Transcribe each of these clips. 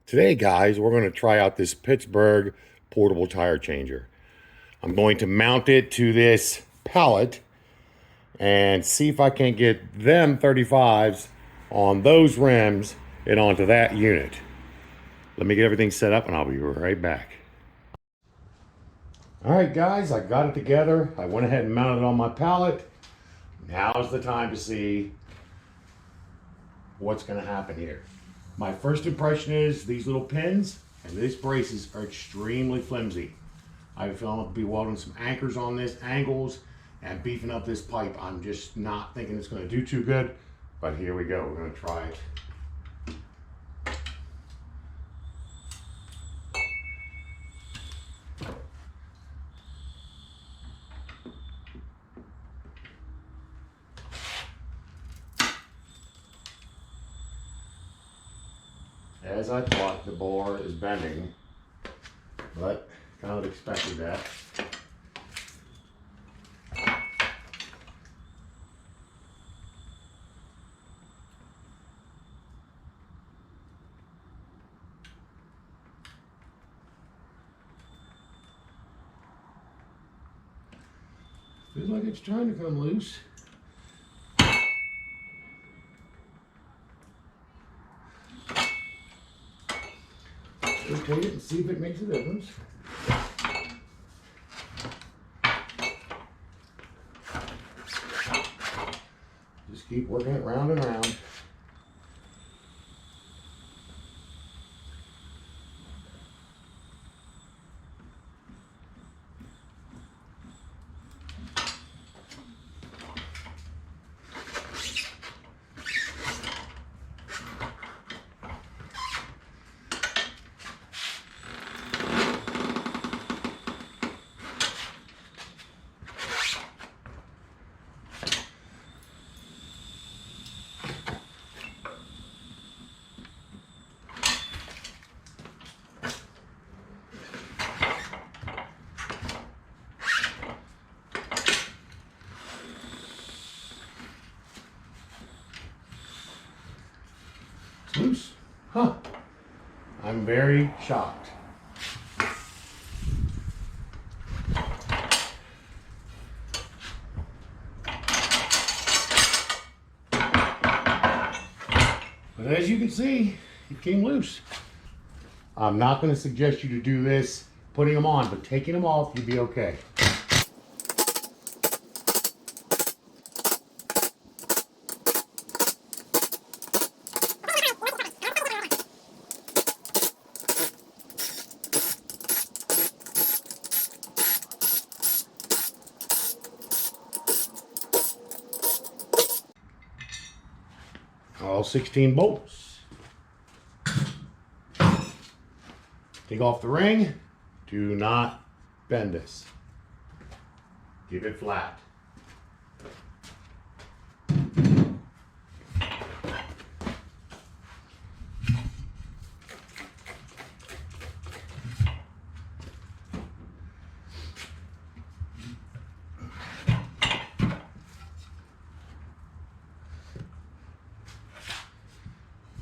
Today, guys, we're going to try out this Pittsburgh portable tire changer. I'm going to mount it to this pallet and see if I can get them 35s on those rims and onto that unit. Let me get everything set up and I'll be right back. All right, guys, I got it together. I went ahead and mounted it on my pallet. Now's the time to see what's going to happen here. My first impression is these little pins and these braces are extremely flimsy. I have a feeling I'll be welding some anchors on this, angles, and beefing up this pipe. I'm just not thinking it's going to do too good, but here we go. We're going to try it. As I thought, the bore is bending, but kind of expected that. Feels like it's trying to come loose. Rotate it and see if it makes a difference. Just keep working it round and round. Loose? Huh. I'm very shocked. But as you can see, it came loose. I'm not going to suggest you to do this putting them on, but taking them off, you'd be okay. All 16 bolts. Take off the ring. Do not bend this. Keep it flat.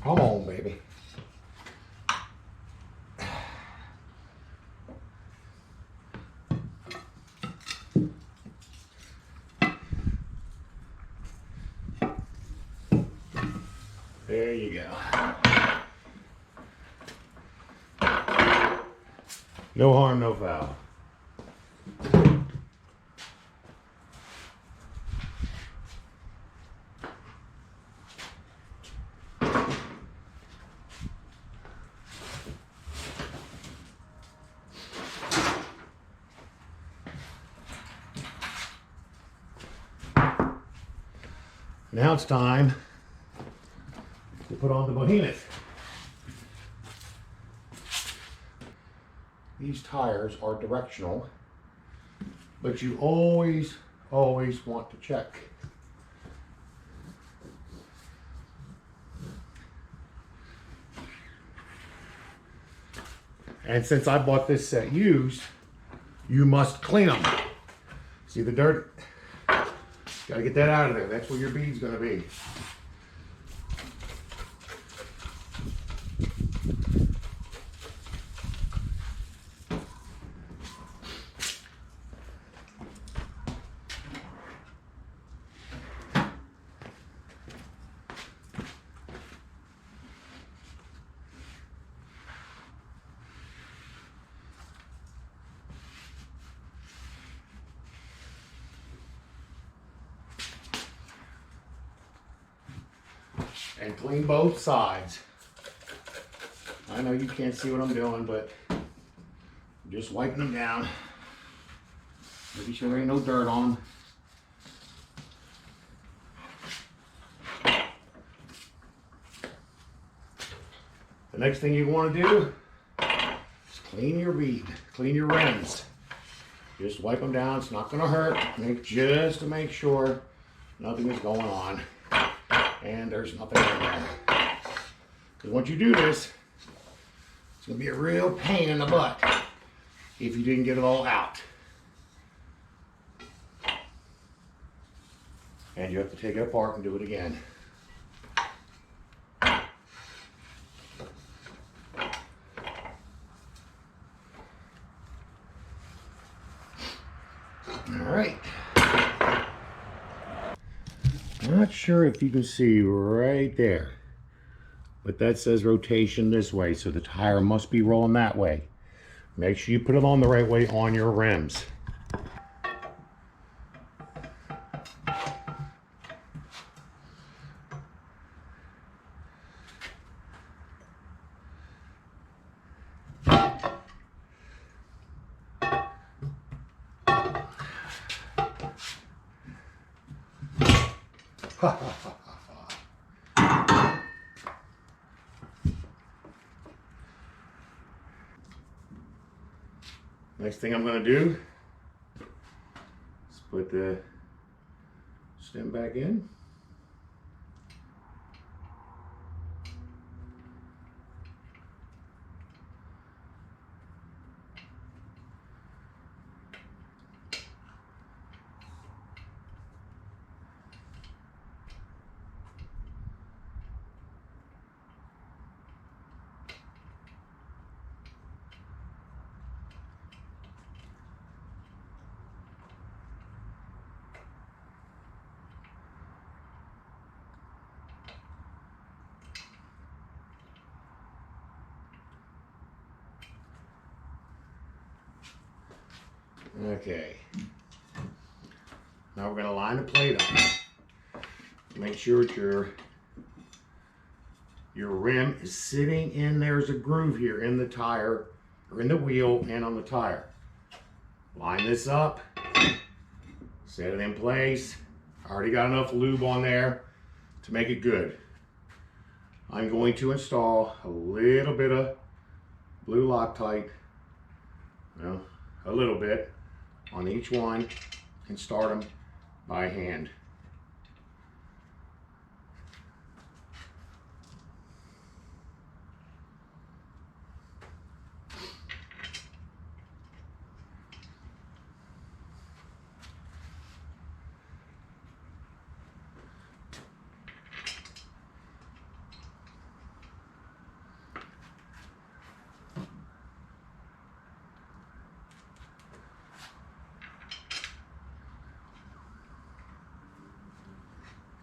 Come on, baby. There you go. No harm, no foul. Now it's time to put on the behemoth. These tires are directional, but you always want to check. And since I bought this set used, you must clean them. See the dirt? Gotta get that out of there. That's where your bead's gonna be. and clean both sides. I know you can't see what I'm doing, but I'm just wiping them down. Making sure there ain't no dirt on them. The next thing you want to do is clean your bead, clean your rims. Just wipe them down. It's not going to hurt. Just to make sure nothing is going on and there's nothing in there. Because once you do this, it's going to be a real pain in the butt if you didn't get it all out. And you have to take it apart and do it again. All right. Not sure if you can see right there, but that says rotation this way, so the tire must be rolling that way. Make sure you put it on the right way on your rims. Next thing I'm going to do is put the stem back in. Okay. Now we're going to line the plate up. Make sure that your rim is sitting in. There's a groove here in the tire, or in the wheel and on the tire. Line this up. Set it in place. I already got enough lube on there to make it good. I'm going to install a little bit of blue Loctite, a little bit on each one, and start them by hand.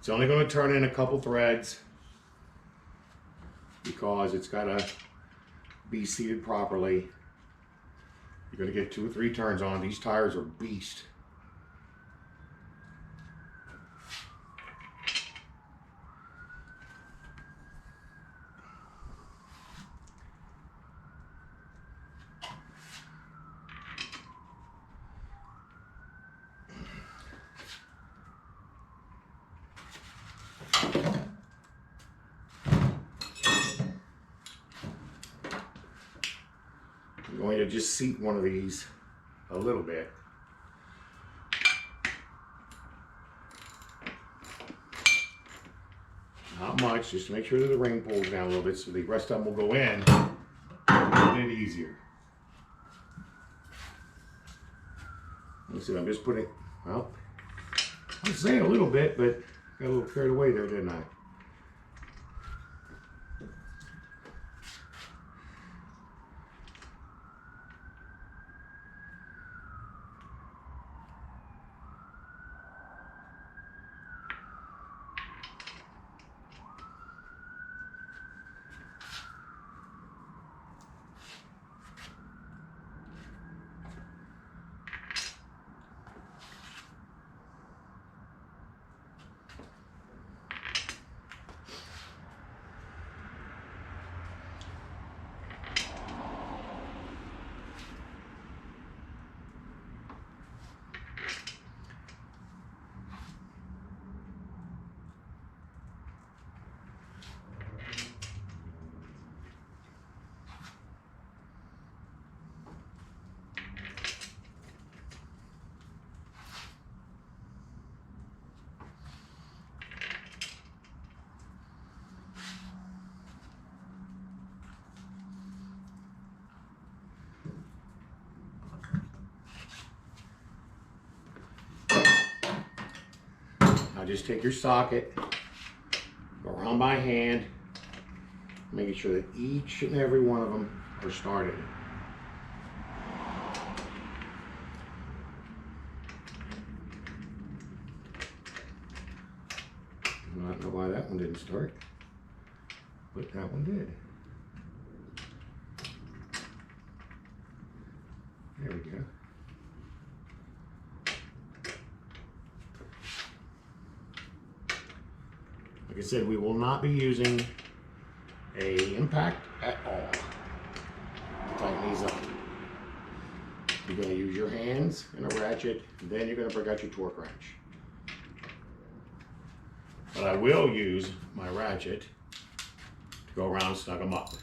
It's only going to turn in a couple threads because it's got to be seated properly. You're going to get 2 or 3 turns on. These tires are beast. I'm going to just seat one of these a little bit. Not much, just to make sure that the ring pulls down a little bit so the rest of them will go in a bit easier. Let's see, I'm just putting, well, I'm saying a little bit, but got a little carried away there, didn't I? Now just take your socket, go around by hand, making sure that each and every one of them are started. I don't know why that one didn't start, but that one did. There we go. Like I said, we will not be using a impact at all to tighten these up. You're going to use your hands and a ratchet, and then you're going to break out your torque wrench. But I will use my ratchet to go around and snug them up.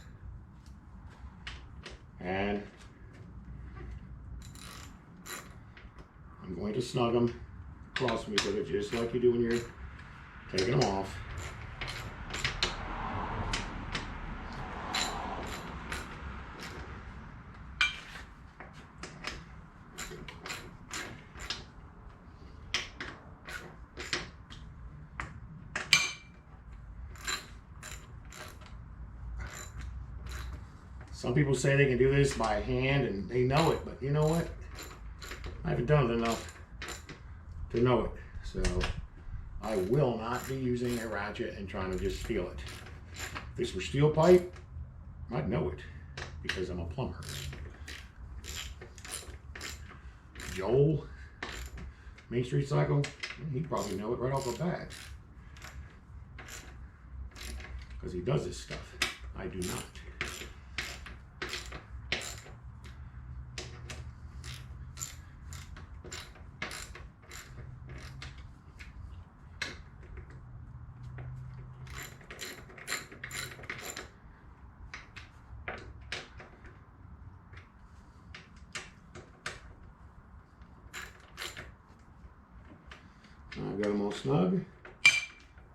And I'm going to snug them across me so that just like you do when you're taking them off. Some people say they can do this by hand and they know it, but you know what? I haven't done it enough to know it. So I will not be using a ratchet and trying to just feel it. If this were steel pipe, I'd know it because I'm a plumber. Joel, Main Street Cycle, he'd probably know it right off the bat because he does this stuff. I do not. I've got them all snug. I'm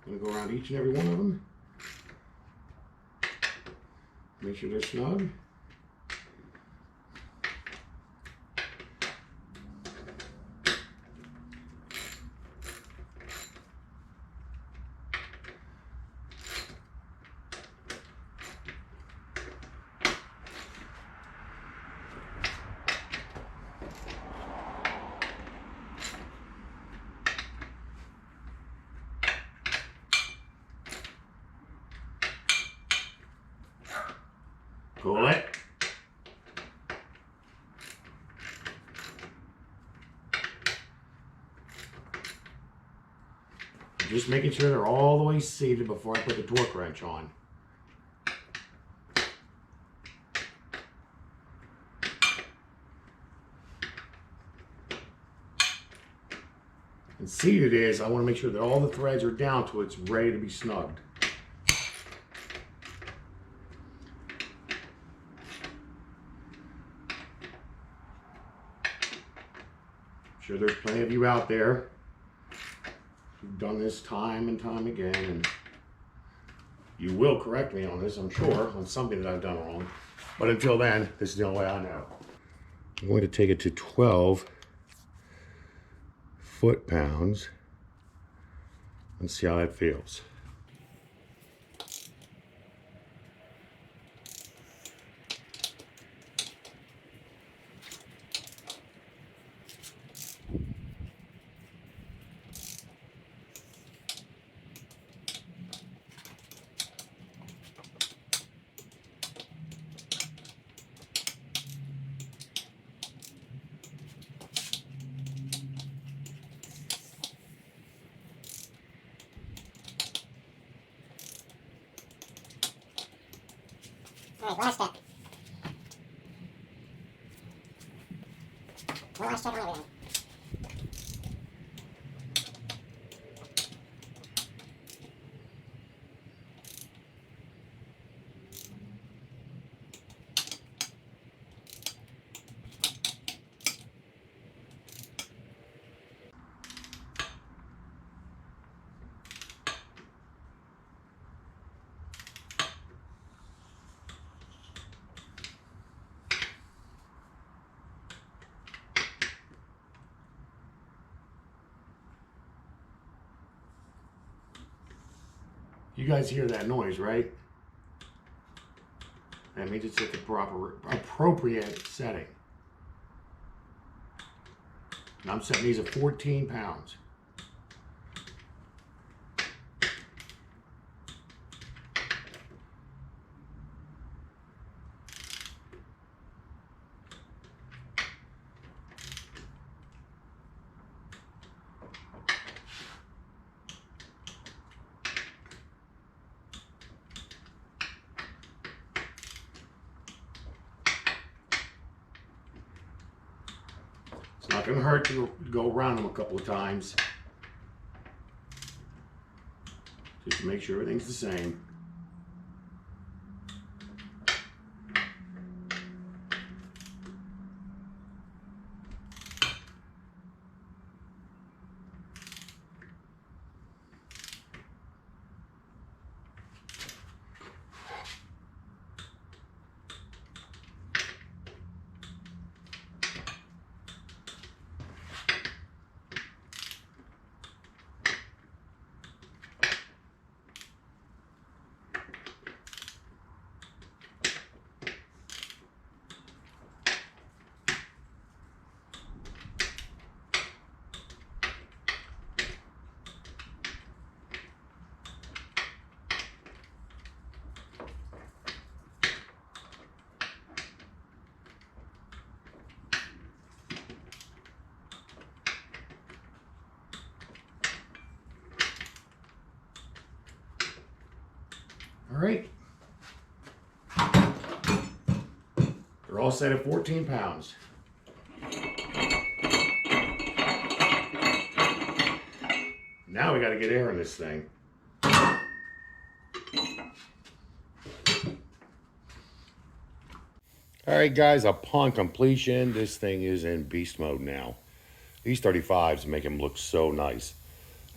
going to go around each and every one of them. Make sure they're snug. Pull it. Just making sure they're all the way seated before I put the torque wrench on. And seated is, I want to make sure that all the threads are down till it's ready to be snugged. I'm sure there's plenty of you out there who've done this time and time again, and you will correct me on this, I'm sure, on something that I've done wrong. But until then, this is the only way I know. I'm going to take it to 12 foot-pounds and see how that feels. Alright, last step. One last check on everything. You guys hear that noise, right? That means it's at the proper, appropriate setting. And I'm setting these at 14 pounds. It's not going to hurt to go around them a couple of times, just to make sure everything's the same. All right. They're all set at 14 pounds. Now we got to get air in this thing. All right, guys, upon completion, this thing is in beast mode now. These 35s make them look so nice.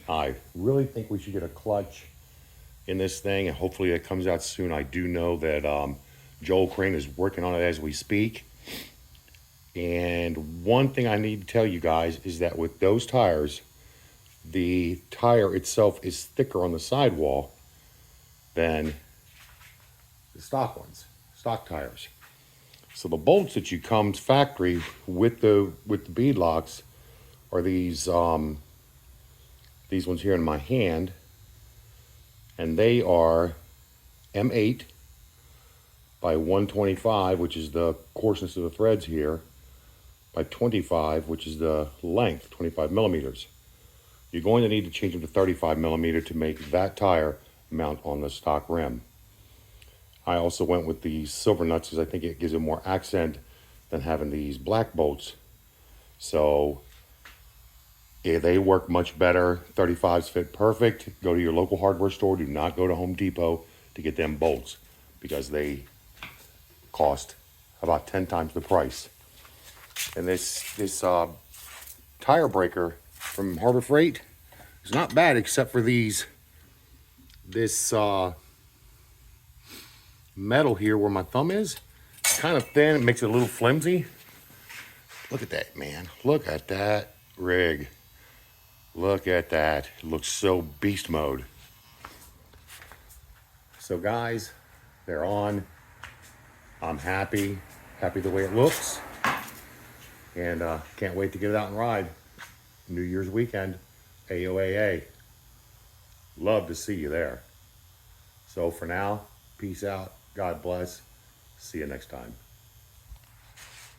I really think we should get a clutch in this thing, and hopefully it comes out soon. I do know that Joel Crane is working on it as we speak. And one thing I need to tell you guys is that with those tires, the tire itself is thicker on the sidewall than the stock ones, stock tires. So the bolts that you come factory with the bead locks are these ones here in my hand, and they are M8 by 125, which is the coarseness of the threads here, by 25, which is the length, 25 millimeters. You're going to need to change them to 35 millimeter to make that tire mount on the stock rim. I also went with the silver nuts because I think it gives it more accent than having these black bolts. So yeah, they work much better. 35s fit perfect. Go to your local hardware store. Do not go to Home Depot to get them bolts because they cost about 10 times the price. And this tire breaker from Harbor Freight is not bad except for this metal here where my thumb is. It's kind of thin. It makes it a little flimsy. Look at that, man. Look at that rig. Look at that. It looks so beast mode. So guys, they're on. I'm happy the way it looks. And can't wait to get it out and ride. New Year's weekend, AOAA. Love to see you there. So for now, peace out. God bless. See you next time.